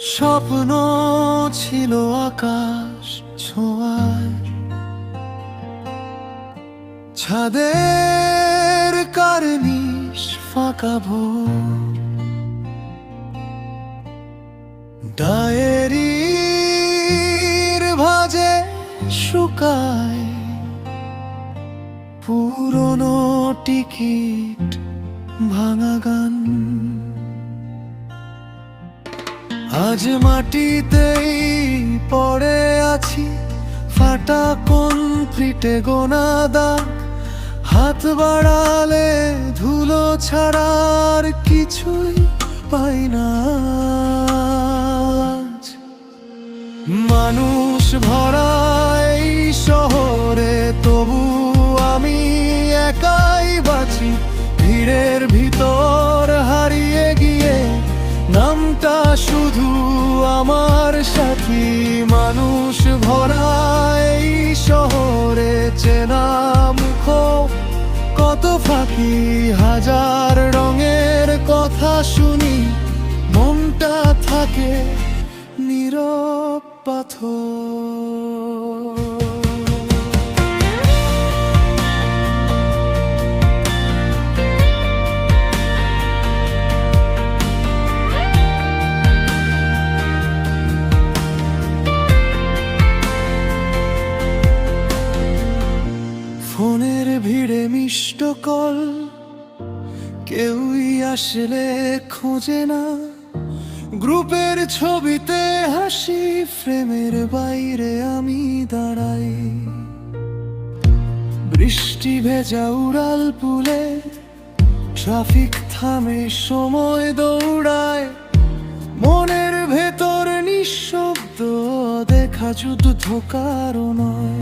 স্বপ্ন ছিল আকাশ ছোঁয়ায়, ছাদের কার্নিশ ফাঁকা ভোর, ডায়েরির ভাঁজে শুকায় পুরনো টিকিট, ভাঙা গান। আজ মাটিতেই পড়ে আছি, ফাটা কনক্রিটে গোনা দাগ, হাত বাড়ালে ধুলো ছাড়ার কিছুই পাই না। আজ মানুষ ভরা এই শহরে, তবু আমি একাই বাঁচি ভিড়ের ভিতর হারিয়ে গিয়ে। নামটা শুধু আমার সাথী, মানুষ ভরা এই শহরে চেনা মুখ কত ফাঁকি। হাজার রঙের কথা শুনি, মনটা থাকে নীরব পাথর। ফোনের ভিড়ে মিষ্ট কল, কেউই আসলে খোঁজে না। গ্রুপের ছবিতে হাসি, ফ্রেমের বাইরে আমি দাঁড়াই। বৃষ্টি ভেজা উড়াল পুলে, ট্রাফিক থামে, সময় দৌড়ায়। মনের ভেতর নিঃশব্দ দেখা, যুদ্ধ কারো নয়।